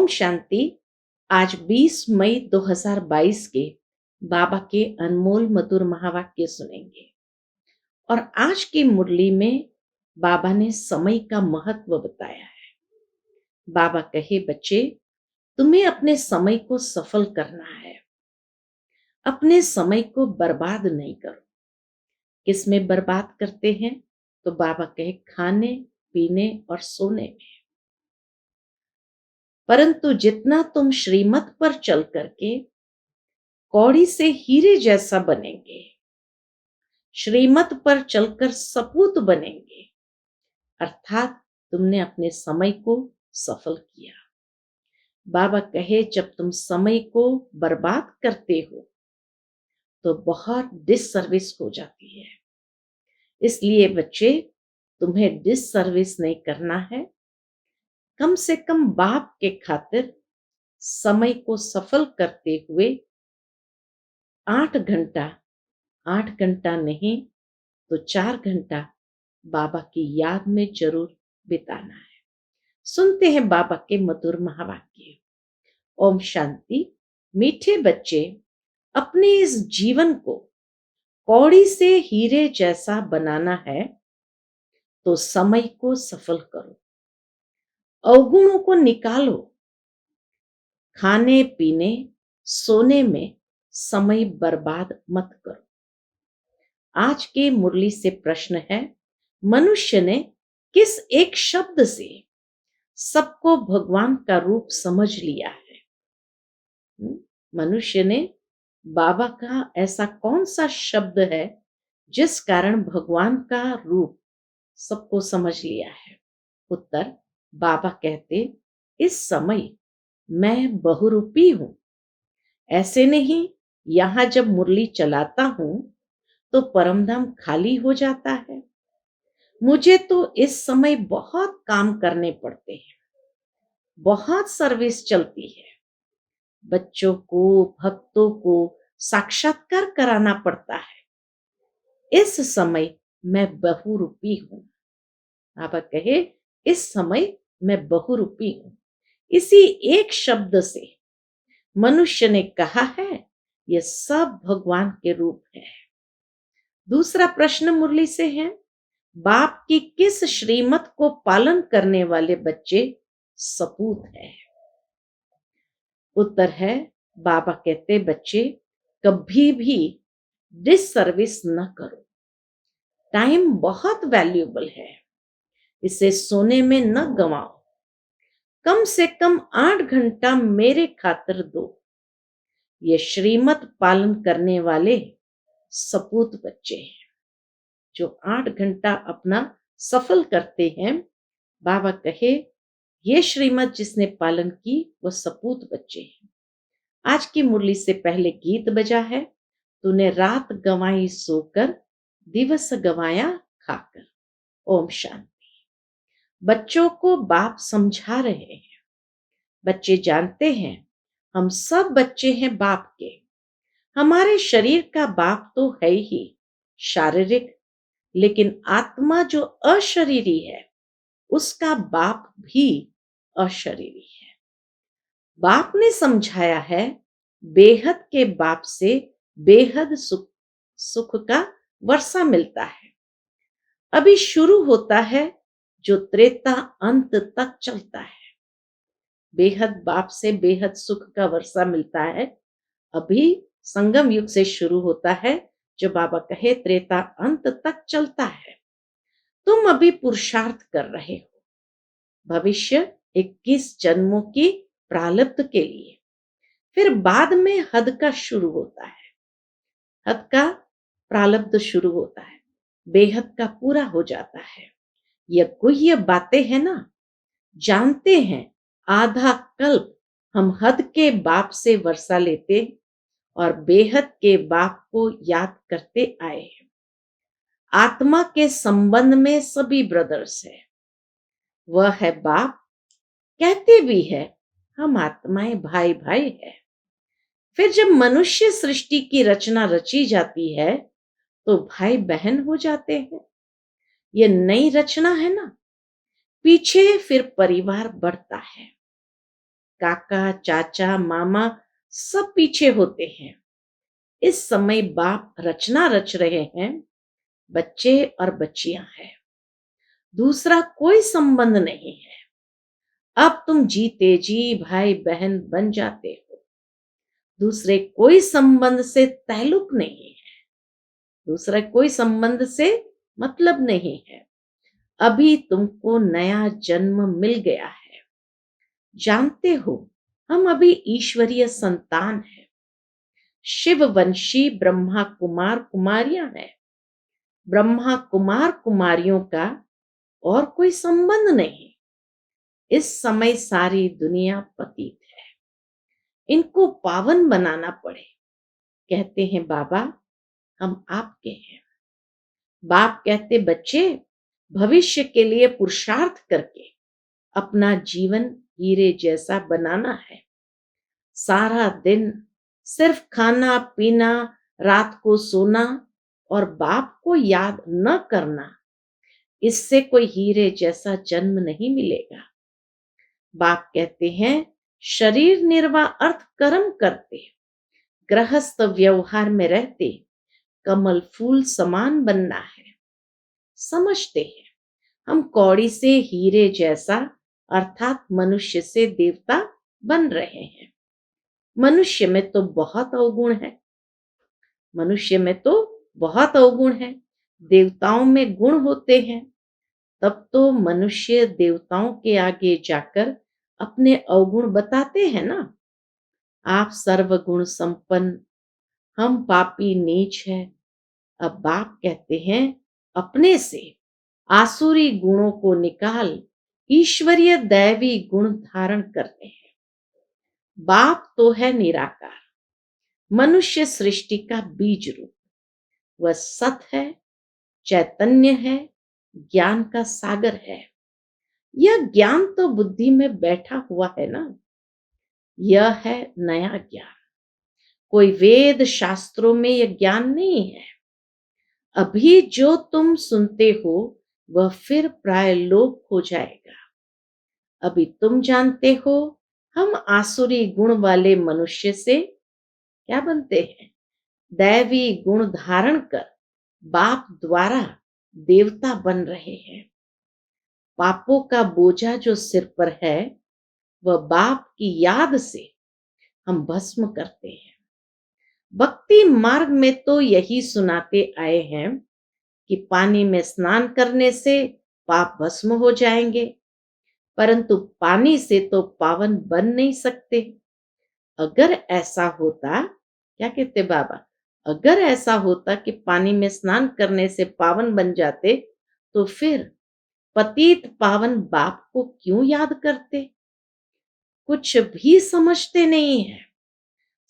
शांति। आज 20 मई 2022 के बाबा के अनमोल मधुर महावाक्य सुनेंगे। और आज की मुरली में बाबा ने समय का महत्व बताया है। बाबा कहे, बच्चे, तुम्हें अपने समय को सफल करना है, अपने समय को बर्बाद नहीं करो। किसमें बर्बाद करते हैं? तो बाबा कहे, खाने पीने और सोने में। परंतु जितना तुम श्रीमत पर चल करके कौड़ी से हीरे जैसा बनेंगे, श्रीमत पर चलकर सपूत बनेंगे, अर्थात तुमने अपने समय को सफल किया। बाबा कहे, जब तुम समय को बर्बाद करते हो तो बहुत डिससर्विस हो जाती है। इसलिए बच्चे, तुम्हें डिससर्विस नहीं करना है। कम से कम बाप के खातिर समय को सफल करते हुए 8 घंटा, 8 घंटा नहीं तो 4 घंटा बाबा की याद में जरूर बिताना है। सुनते हैं बाबा के मधुर महावाक्य। ओम शांति। मीठे बच्चे, अपने इस जीवन को कौड़ी से हीरे जैसा बनाना है तो समय को सफल करो, अवगुणों को निकालो। खाने पीने सोने में समय बर्बाद मत करो। आज के मुरली से प्रश्न है, मनुष्य ने किस एक शब्द से सबको भगवान का रूप समझ लिया है? मनुष्य ने बाबा का ऐसा कौन सा शब्द है जिस कारण भगवान का रूप सबको समझ लिया है? उत्तर, बाबा कहते, इस समय मैं बहुरूपी हूं। ऐसे नहीं, यहां जब मुरली चलाता हूं तो परमधाम खाली हो जाता है। मुझे तो इस समय बहुत काम करने पड़ते हैं, बहुत सर्विस चलती है। बच्चों को, भक्तों को साक्षात्कार कराना पड़ता है। इस समय मैं बहुरूपी हूं। बाबा कहे, इस समय मैं बहुरूपी हूं। इसी एक शब्द से मनुष्य ने कहा है, यह सब भगवान के रूप है। दूसरा प्रश्न मुरली से है, बाप की किस श्रीमत को पालन करने वाले बच्चे सपूत है? उत्तर है, बाबा कहते, बच्चे, कभी भी डिससर्विस न करो। टाइम बहुत वैल्यूएबल है, इसे सोने में न गंवाओ। कम से कम 8 घंटा मेरे खातिर दो। ये श्रीमत पालन करने वाले सपूत बच्चे हैं, जो 8 घंटा अपना सफल करते हैं। बाबा कहे, ये श्रीमत जिसने पालन की वो सपूत बच्चे हैं। आज की मुरली से पहले गीत बजा है, तूने रात गंवाई सोकर, दिवस गंवाया खाकर। ओम शांति। बच्चों को बाप समझा रहे हैं। बच्चे जानते हैं, हम सब बच्चे हैं बाप के। हमारे शरीर का बाप तो है ही शारीरिक, लेकिन आत्मा जो अशरीरी है उसका बाप भी अशरीरी है। बाप ने समझाया है, बेहद के बाप से बेहद सुख सुख का वर्षा मिलता है। अभी शुरू होता है जो त्रेता अंत तक चलता है। बेहद बाप से बेहद सुख का वर्षा मिलता है। अभी संगम युग से शुरू होता है, जो बाबा कहे त्रेता अंत तक चलता है। तुम अभी पुरुषार्थ कर रहे हो, भविष्य 21 जन्मों की प्रारब्ध के लिए। फिर बाद में हद का शुरू होता है, हद का प्रारब्ध शुरू होता है, बेहद का पूरा हो जाता है। यह गुह्य बातें है ना, जानते हैं आधा कल्प हम हद के बाप से वर्षा लेते और बेहद के बाप को याद करते आए हैं। आत्मा के संबंध में सभी ब्रदर्स है। वह है बाप, कहते भी है हम आत्माएं भाई भाई है। फिर जब मनुष्य सृष्टि की रचना रची जाती है तो भाई बहन हो जाते हैं। यह नई रचना है ना, पीछे फिर परिवार बढ़ता है। काका, चाचा, मामा सब पीछे होते हैं। इस समय बाप रचना रच रहे हैं, बच्चे और बच्चियां हैं। दूसरा कोई संबंध नहीं है। अब तुम जीते जी भाई बहन बन जाते हो। दूसरे कोई संबंध से ताल्लुक नहीं है। दूसरा कोई संबंध से मतलब नहीं है। अभी तुमको नया जन्म मिल गया है। जानते हो, हम अभी ईश्वरीय संतान हैं। शिववंशी ब्रह्मा कुमार कुमारियां हैं। ब्रह्मा कुमार कुमारियों का और कोई संबंध नहीं। इस समय सारी दुनिया पतित है। इनको पावन बनाना पड़े। कहते हैं बाबा हम आपके हैं। बाप कहते बच्चे भविष्य के लिए पुरुषार्थ करके अपना जीवन हीरे जैसा बनाना है। सारा दिन सिर्फ खाना पीना, रात को सोना और बाप को याद न करना, इससे कोई हीरे जैसा जन्म नहीं मिलेगा। बाप कहते हैं शरीर निर्वाह अर्थ कर्म करते, गृहस्थ व्यवहार में रहते कमल फूल समान बनना है। समझते हैं हम कौड़ी से हीरे जैसा अर्थात मनुष्य से देवता बन रहे हैं। मनुष्य में तो बहुत अवगुण है। मनुष्य में तो बहुत अवगुण है। देवताओं में गुण होते हैं। तब तो मनुष्य देवताओं के आगे जाकर अपने अवगुण बताते हैं ना। आप सर्वगुण संपन्न, हम पापी नीच है। अब बाप कहते हैं अपने से आसुरी गुणों को निकाल ईश्वरीय दैवी गुण धारण करते हैं। बाप तो है निराकार, मनुष्य सृष्टि का बीज रूप। वह सत है, चैतन्य है, ज्ञान का सागर है। यह ज्ञान तो बुद्धि में बैठा हुआ है ना। यह है नया ज्ञान। कोई वेद शास्त्रों में यह ज्ञान नहीं है। अभी जो तुम सुनते हो वह फिर प्राय लोप हो जाएगा। अभी तुम जानते हो हम आसुरी गुण वाले मनुष्य से क्या बनते हैं, दैवी गुण धारण कर बाप द्वारा देवता बन रहे हैं। पापों का बोझा जो सिर पर है वह बाप की याद से हम भस्म करते हैं। भक्ति मार्ग में तो यही सुनाते आए हैं कि पानी में स्नान करने से पाप भस्म हो जाएंगे, परंतु पानी से तो पावन बन नहीं सकते। अगर ऐसा होता, क्या कहते बाबा, अगर ऐसा होता कि पानी में स्नान करने से पावन बन जाते तो फिर पतित पावन बाप को क्यों याद करते। कुछ भी समझते नहीं है।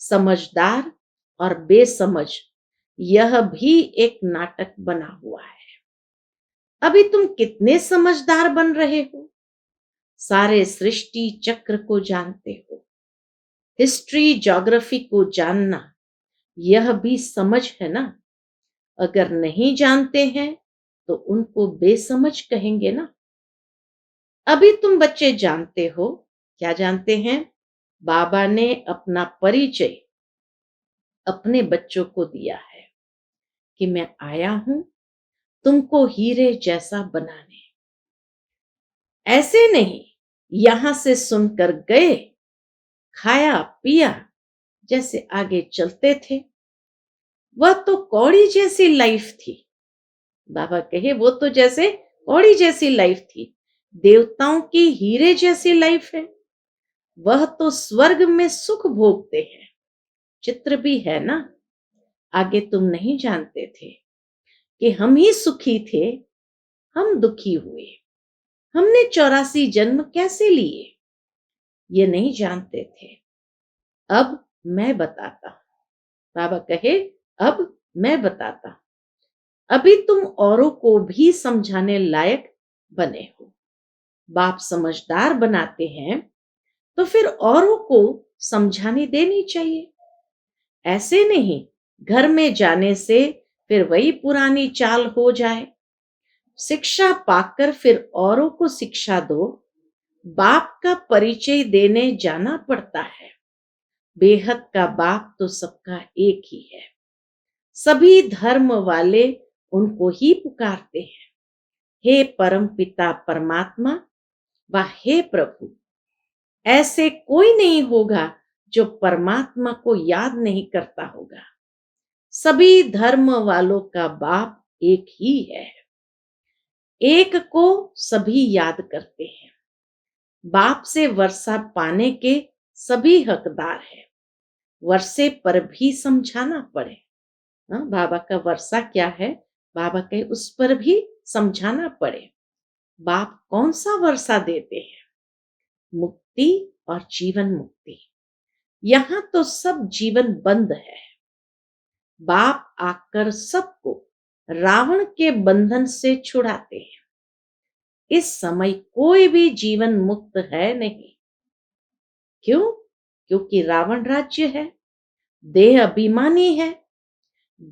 समझदार और बेसमझ, यह भी एक नाटक बना हुआ है। अभी तुम कितने समझदार बन रहे हो। सारे सृष्टि चक्र को जानते हो। हिस्ट्री ज्योग्राफी को जानना यह भी समझ है ना। अगर नहीं जानते हैं तो उनको बेसमझ कहेंगे ना। अभी तुम बच्चे जानते हो, क्या जानते हैं, बाबा ने अपना परिचय अपने बच्चों को दिया है कि मैं आया हूं तुमको हीरे जैसा बनाने। ऐसे नहीं यहां से सुनकर गए, खाया पिया, जैसे आगे चलते थे। वह तो कौड़ी जैसी लाइफ थी। बाबा कहे वो तो जैसे कौड़ी जैसी लाइफ थी। देवताओं की हीरे जैसी लाइफ है। वह तो स्वर्ग में सुख भोगते हैं। चित्र भी है ना। आगे तुम नहीं जानते थे कि हम ही सुखी थे, हम दुखी हुए। हमने 84 जन्म कैसे लिए, ये नहीं जानते थे। अब मैं बताता हूं। बाबा कहे अब मैं बताता हूं। अभी तुम औरों को भी समझाने लायक बने हो। बाप समझदार बनाते हैं तो फिर औरों को समझाने देनी चाहिए। ऐसे नहीं घर में जाने से फिर वही पुरानी चाल हो जाए। शिक्षा पाकर फिर औरों को शिक्षा दो। बाप का परिचय देने जाना पड़ता है। बेहद का बाप तो सबका एक ही है। सभी धर्म वाले उनको ही पुकारते हैं, हे परम पिता परमात्मा व हे प्रभु। ऐसे कोई नहीं होगा जो परमात्मा को याद नहीं करता होगा। सभी धर्म वालों का बाप एक ही है। एक को सभी याद करते हैं। बाप से वर्षा पाने के सभी हकदार हैं। वर्षे पर भी समझाना पड़े। बाबा का वर्षा क्या है, बाबा के उस पर भी समझाना पड़े। बाप कौन सा वर्षा देते हैं? मुक्ति और जीवन मुक्ति। यहाँ तो सब जीवन बंद है। बाप आकर सबको रावण के बंधन से छुड़ाते हैं। इस समय कोई भी जीवन मुक्त है नहीं। क्यों? क्योंकि रावण राज्य है, देह अभिमानी है।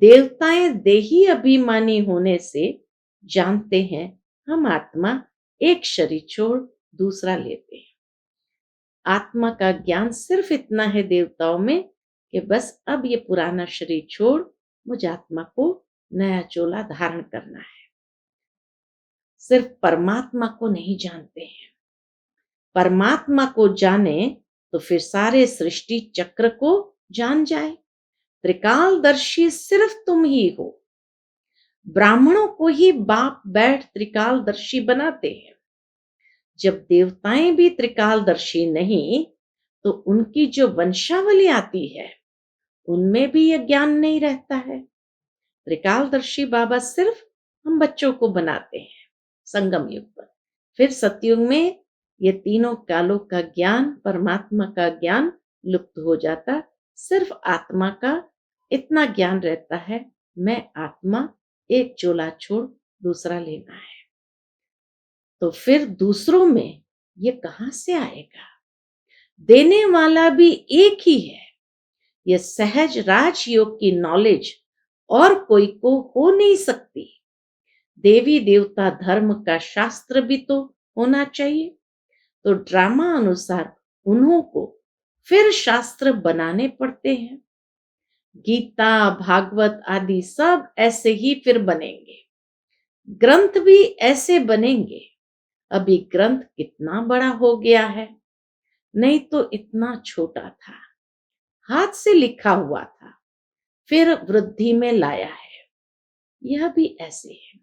देवताएं देही अभिमानी होने से जानते हैं हम आत्मा एक शरीर छोड़ दूसरा लेते हैं। आत्मा का ज्ञान सिर्फ इतना है देवताओं में कि बस अब ये पुराना शरीर छोड़ मुझ आत्मा को नया चोला धारण करना है। सिर्फ परमात्मा को नहीं जानते हैं। परमात्मा को जाने तो फिर सारे सृष्टि चक्र को जान जाए। त्रिकालदर्शी सिर्फ तुम ही हो। ब्राह्मणों को ही बाप बैठ त्रिकालदर्शी बनाते हैं। जब देवताएं भी त्रिकालदर्शी नहीं तो उनकी जो वंशावली आती है उनमें भी यह ज्ञान नहीं रहता है। त्रिकालदर्शी बाबा सिर्फ हम बच्चों को बनाते हैं संगम युग पर। फिर सतयुग में ये तीनों कालों का ज्ञान, परमात्मा का ज्ञान लुप्त हो जाता। सिर्फ आत्मा का इतना ज्ञान रहता है, मैं आत्मा एक चोला छोड़ दूसरा लेना है। तो फिर दूसरों में ये कहां से आएगा? देने वाला भी एक ही है। यह सहज राजयोग की नॉलेज और कोई को हो नहीं सकती। देवी देवता धर्म का शास्त्र भी तो होना चाहिए। तो ड्रामा अनुसार उन्हों को फिर शास्त्र बनाने पड़ते हैं। गीता, भागवत आदि सब ऐसे ही फिर बनेंगे। ग्रंथ भी ऐसे बनेंगे। अभी ग्रंथ कितना बड़ा हो गया है, नहीं तो इतना छोटा था, हाथ से लिखा हुआ था, फिर वृद्धि में लाया है। यह भी ऐसे है।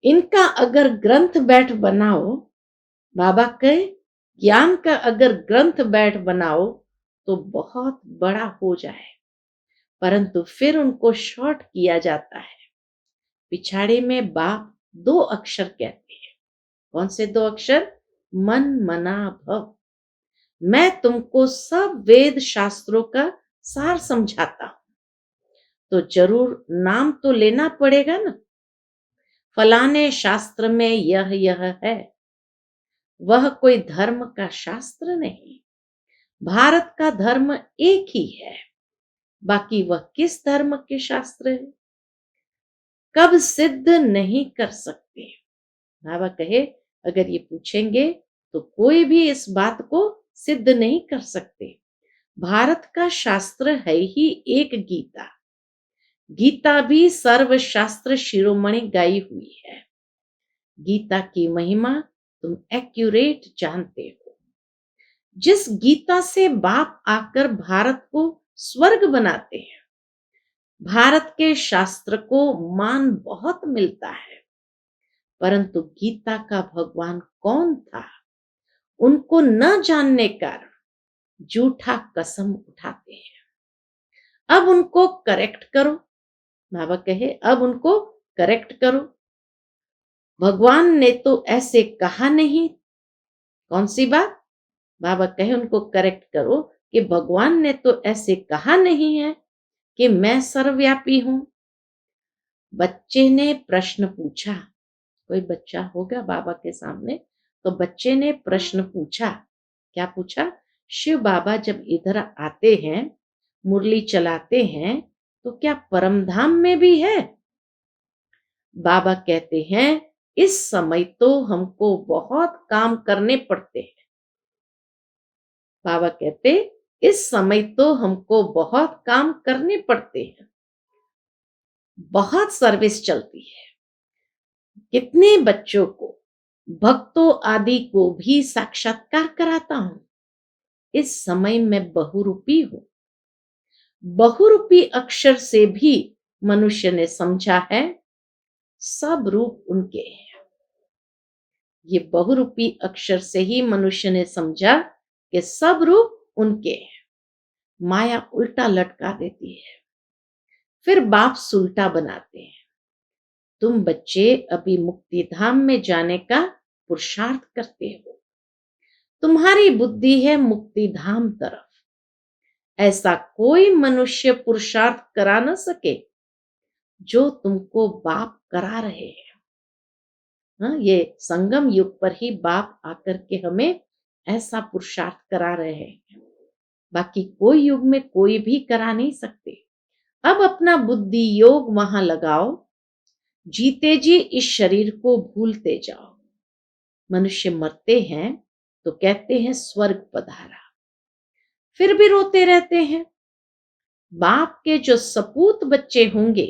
इनका अगर ग्रंथ बैठ बनाओ, बाबा के ज्ञान का अगर ग्रंथ बैठ बनाओ तो बहुत बड़ा हो जाए, परंतु फिर उनको शॉर्ट किया जाता है। पिछाड़े में बाप 2 अक्षर कहते हैं। कौन से 2 अक्षर? मन मना भव। मैं तुमको सब वेद शास्त्रों का सार समझाता हूं, तो जरूर नाम तो लेना पड़ेगा ना। फलाने शास्त्र में यह है। वह कोई धर्म का शास्त्र नहीं। भारत का धर्म एक ही है, बाकी वह किस धर्म के शास्त्र है? कब सिद्ध नहीं कर सकते। बाबा कहे अगर ये पूछेंगे तो कोई भी इस बात को सिद्ध नहीं कर सकते। भारत का शास्त्र है ही एक गीता। गीता भी सर्वशास्त्र शिरोमणि गाई हुई है। गीता की महिमा तुम एक्यूरेट जानते हो। जिस गीता से बाप आकर भारत को स्वर्ग बनाते हैं, भारत के शास्त्र को मान बहुत मिलता है, परंतु गीता का भगवान कौन था उनको न जानने कारण झूठा कसम उठाते हैं। अब उनको करेक्ट करो। बाबा कहे अब उनको करेक्ट करो। भगवान ने तो ऐसे कहा नहीं। कौन सी बात? बाबा कहे उनको करेक्ट करो कि भगवान ने तो ऐसे कहा नहीं है कि मैं सर्वव्यापी हूं। बच्चे ने प्रश्न पूछा। कोई बच्चा होगा बाबा के सामने, तो बच्चे ने प्रश्न पूछा। क्या पूछा? शिव बाबा जब इधर आते हैं, मुरली चलाते हैं, तो क्या परमधाम में भी है? बाबा कहते हैं इस समय तो हमको बहुत काम करने पड़ते हैं। बाबा कहते, इस समय तो हमको बहुत काम करने पड़ते हैं, बहुत सर्विस चलती है। कितने बच्चों को, भक्तों आदि को भी साक्षात्कार कराता हूं। इस समय मैं बहुरूपी हूं। बहुरूपी अक्षर से भी मनुष्य ने समझा है सब रूप उनके हैं। ये बहुरूपी अक्षर से ही मनुष्य ने समझा कि सब रूप उनके हैं। माया उल्टा लटका देती है, फिर बाप सुलटा बनाते हैं। तुम बच्चे अभी मुक्ति धाम में जाने का पुरुषार्थ करते हो। तुम्हारी बुद्धि है मुक्ति धाम तरफ। ऐसा कोई मनुष्य पुरुषार्थ करा न सके जो तुमको बाप करा रहे हैं। हाँ, ये संगम युग पर ही बाप आकर के हमें ऐसा पुरुषार्थ करा रहे हैं। बाकी कोई युग में कोई भी करा नहीं सकते। अब अपना बुद्धि योग वहां लगाओ, जीते जी इस शरीर को भूलते जाओ। मनुष्य मरते हैं तो कहते हैं स्वर्ग पधारा, फिर भी रोते रहते हैं। बाप के जो सपूत बच्चे होंगे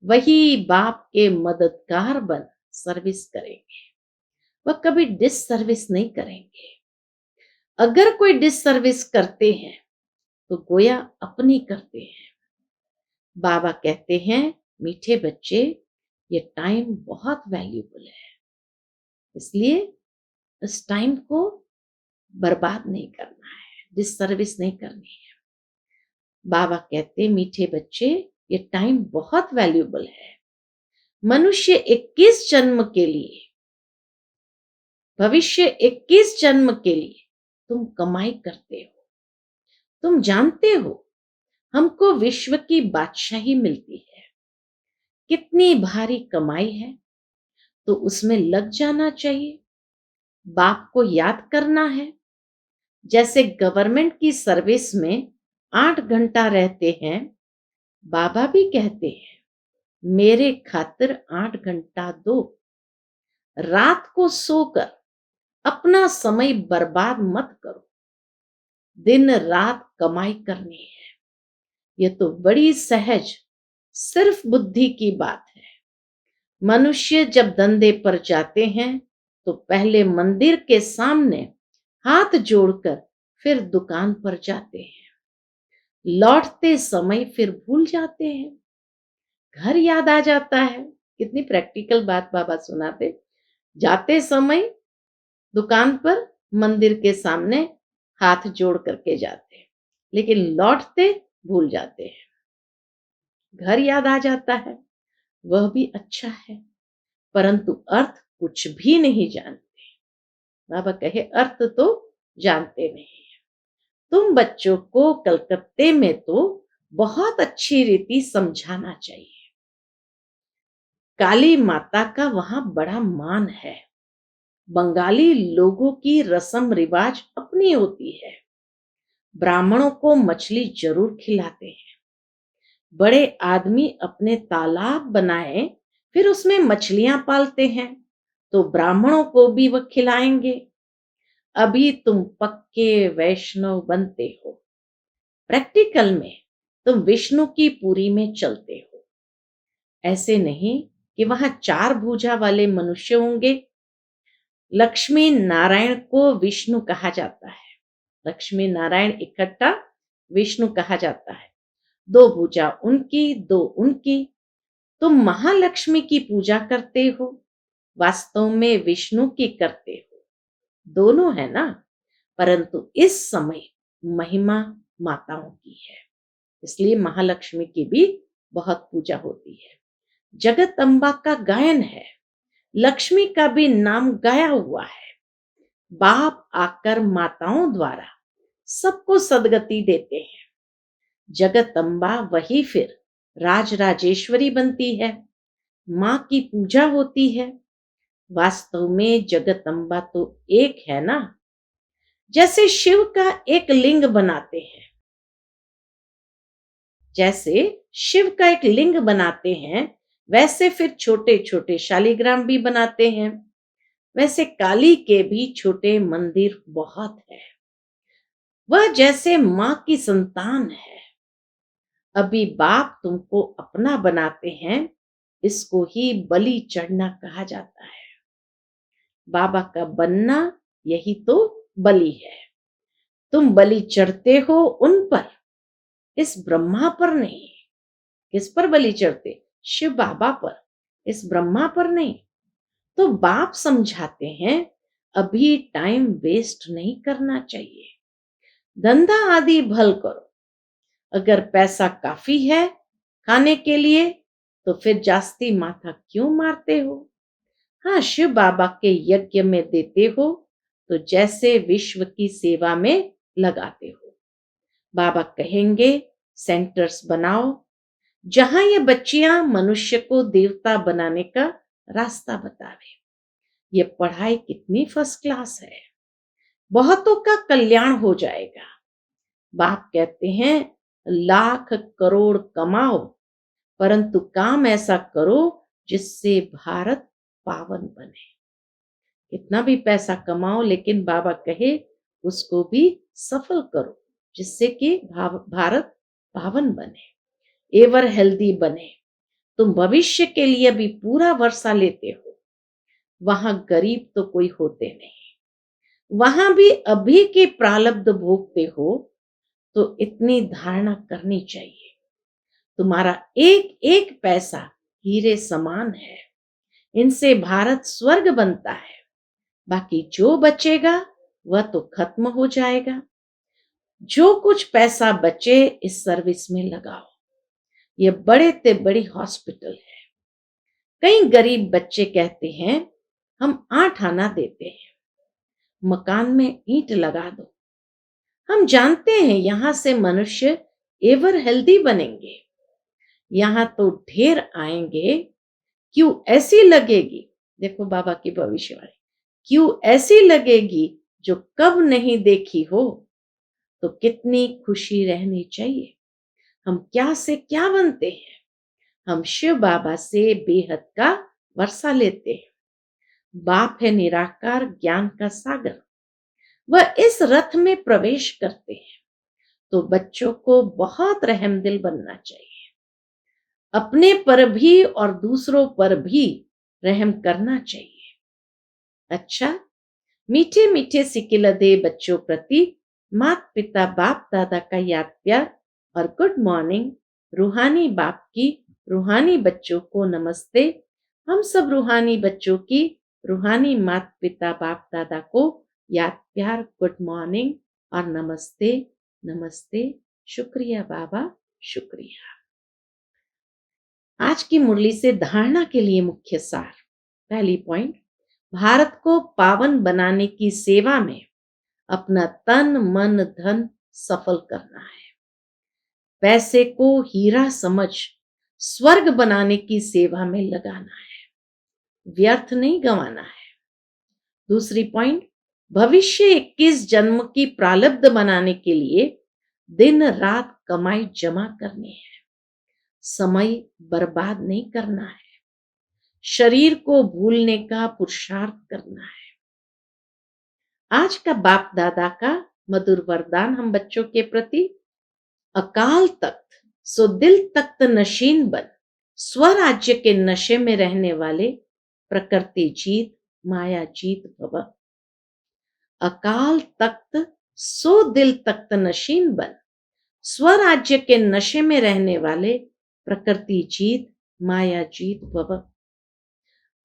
वही बाप के मददगार बन सर्विस करेंगे। वह कभी डिस सर्विस नहीं करेंगे। अगर कोई डिस सर्विस करते हैं तो गोया अपनी करते हैं। बाबा कहते हैं मीठे बच्चे, ये टाइम बहुत वैल्यूबल है, इसलिए इस टाइम को बर्बाद नहीं करना है, डिस सर्विस नहीं करनी है। बाबा कहते मीठे बच्चे, ये टाइम बहुत वैल्यूबल है। मनुष्य 21 जन्म के लिए, भविष्य 21 जन्म के लिए तुम कमाई करते हो। तुम जानते हो हमको विश्व की बादशाही मिलती है। कितनी भारी कमाई है, तो उसमें लग जाना चाहिए। बाप को याद करना है। जैसे गवर्नमेंट की सर्विस में 8 घंटा रहते हैं, बाबा भी कहते हैं मेरे खातिर 8 घंटा दो। रात को सोकर अपना समय बर्बाद मत करो। दिन रात कमाई करनी है। ये तो बड़ी सहज सिर्फ बुद्धि की बात है। मनुष्य जब धंधे पर जाते हैं तो पहले मंदिर के सामने हाथ जोड़कर फिर दुकान पर जाते हैं। लौटते समय फिर भूल जाते हैं। घर याद आ जाता है। कितनी प्रैक्टिकल बात बाबा सुनाते। जाते समय दुकान पर, मंदिर के सामने हाथ जोड़ करके जाते हैं, लेकिन लौटते भूल जाते हैं। घर याद आ जाता है, वह भी अच्छा है, परंतु अर्थ कुछ भी नहीं जानते। बाबा कहे अर्थ तो जानते नहीं है। तुम बच्चों को कलकत्ते में तो बहुत अच्छी रीति समझाना चाहिए। काली माता का वहां बड़ा मान है। बंगाली लोगों की रस्म रिवाज अपनी होती है। ब्राह्मणों को मछली जरूर खिलाते हैं। बड़े आदमी अपने तालाब बनाए, फिर उसमें मछलियां पालते हैं, तो ब्राह्मणों को भी वह खिलाएंगे। अभी तुम पक्के वैष्णव बनते हो। प्रैक्टिकल में तुम विष्णु की पुरी में चलते हो। ऐसे नहीं कि वहां 4 भुजा वाले मनुष्य होंगे। लक्ष्मी नारायण को विष्णु कहा जाता है। लक्ष्मी नारायण इकट्ठा विष्णु कहा जाता है। 2 भुजा उनकी, 2 उनकी। तुम महालक्ष्मी की पूजा करते हो, वास्तव में विष्णु की करते हो। दोनों है ना, परंतु इस समय महिमा माताओं की है, इसलिए महालक्ष्मी की भी बहुत पूजा होती है। जगत अम्बा का गायन है, लक्ष्मी का भी नाम गाया हुआ है। बाप आकर माताओं द्वारा सबको सदगति देते हैं। जगत अम्बा वही फिर राज राजेश्वरी बनती है। माँ की पूजा होती है। वास्तव में जगत अम्बा तो एक है ना। जैसे शिव का एक लिंग बनाते हैं, जैसे शिव का एक लिंग बनाते हैं, वैसे फिर छोटे छोटे शालिग्राम भी बनाते हैं। वैसे काली के भी छोटे मंदिर बहुत है। वह जैसे माँ की संतान है। अभी बाप तुमको अपना बनाते हैं, इसको ही बलि चढ़ना कहा जाता है। बाबा का बनना यही तो बलि है। तुम बलि चढ़ते हो उन पर, इस ब्रह्मा पर नहीं। किस पर बलि चढ़ते? शिव बाबा पर, इस ब्रह्मा पर नहीं। तो बाप समझाते हैं अभी टाइम वेस्ट नहीं करना चाहिए। धंधा आदि भल करो। अगर पैसा काफी है खाने के लिए तो फिर जास्ती माथा क्यों मारते हो? हाँ, शिव बाबा के यज्ञ में देते हो तो जैसे विश्व की सेवा में लगाते हो। बाबा कहेंगे सेंटर्स बनाओ जहां ये बच्चियां मनुष्य को देवता बनाने का रास्ता बतावे। ये पढ़ाई कितनी फर्स्ट क्लास है, बहुतों का कल्याण हो जाएगा। बाप कहते हैं लाख करोड़ कमाओ परंतु काम ऐसा करो जिससे भारत पावन बने। कितना भी पैसा कमाओ लेकिन बाबा कहे उसको भी सफल करो जिससे कि भारत पावन बने, एवर हेल्दी बने। तुम भविष्य के लिए भी पूरा वर्षा लेते हो। वहां गरीब तो कोई होते नहीं, वहां भी अभी के प्रारब्ध भोगते हो। तो इतनी धारणा करनी चाहिए तुम्हारा एक एक पैसा हीरे समान है, इनसे भारत स्वर्ग बनता है। बाकी जो बचेगा वह तो खत्म हो जाएगा। जो कुछ पैसा बचे इस सर्विस में लगाओ। ये बड़े ते बड़ी हॉस्पिटल है। कई गरीब बच्चे कहते हैं हम 8 आना देते हैं, मकान में ईंट लगा दो। हम जानते हैं यहां से मनुष्य एवर हेल्दी बनेंगे। यहां तो ढेर आएंगे। क्यों ऐसी लगेगी, देखो बाबा की भविष्यवाणी, क्यों ऐसी लगेगी जो कब नहीं देखी हो। तो कितनी खुशी रहनी चाहिए। हम क्या से क्या बनते हैं? हम शिव बाबा से बेहद का वर्षा लेते हैं। बाप है निराकार ज्ञान का सागर, वह इस रथ में प्रवेश करते हैं। तो बच्चों को बहुत रहमदिल बनना चाहिए, अपने पर भी और दूसरों पर भी रहम करना चाहिए। अच्छा, मीठे मीठे सिकिलदे बच्चों प्रति माता पिता बाप दादा का याद प्यार और गुड मॉर्निंग। रूहानी बाप की रूहानी बच्चों को नमस्ते। हम सब रूहानी बच्चों की रूहानी माता पिता बाप दादा को याद प्यार, गुड मॉर्निंग और नमस्ते। नमस्ते, शुक्रिया बाबा, शुक्रिया। आज की मुरली से धारणा के लिए मुख्य सार। पहली पॉइंट, भारत को पावन बनाने की सेवा में अपना तन मन धन सफल करना है। पैसे को हीरा समझ स्वर्ग बनाने की सेवा में लगाना है, व्यर्थ नहीं गंवाना है। दूसरी पॉइंट, भविष्य 21 जन्म की प्रारब्ध बनाने के लिए दिन रात कमाई जमा करनी है, समय बर्बाद नहीं करना है, शरीर को भूलने का पुरुषार्थ करना है। आज का बाप दादा का मधुर वरदान हम बच्चों के प्रति, अकाल तख्त सो दिल तख्त नशीन बन, स्वराज्य के नशे में रहने वाले प्रकृति जीत माया जीत भव। अकाल तख्त सो दिल तख्त नशीन बन, स्वराज्य के नशे में रहने वाले प्रकृति जीत माया जीत भव।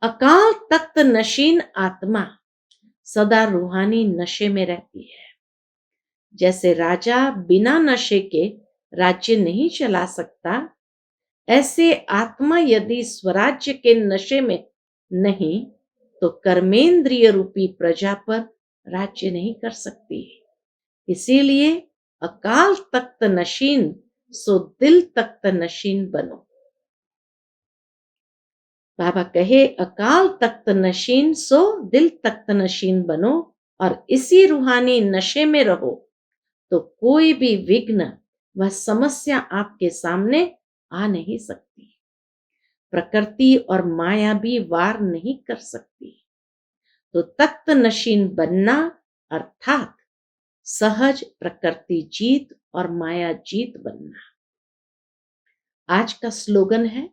अकाल तख्त नशीन आत्मा सदा रूहानी नशे में रहती है। जैसे राजा बिना नशे के राज्य नहीं चला सकता, ऐसे आत्मा यदि स्वराज्य के नशे में नहीं तो कर्मेंद्रिय रूपी प्रजा पर राज्य नहीं कर सकती। इसीलिए अकाल तख्त नशीन सो दिल तख्त नशीन बनो। बाबा कहे अकाल तख्त नशीन सो दिल तख्त नशीन बनो और इसी रूहानी नशे में रहो तो कोई भी विघ्न व समस्या आपके सामने आ नहीं सकती। प्रकृति और माया भी वार नहीं कर सकती। तो तख्त नशीन बनना अर्थात सहज प्रकृति जीत और माया जीत बनना। आज का स्लोगन है,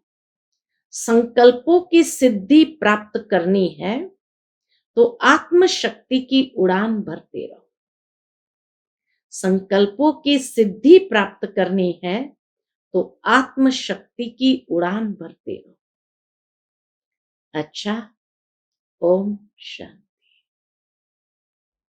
संकल्पों की सिद्धि प्राप्त करनी है तो आत्मशक्ति की उड़ान भरते रहो। संकल्पों की सिद्धि प्राप्त करनी है तो आत्मशक्ति की उड़ान भरते रहो। अच्छा, ओम शांति।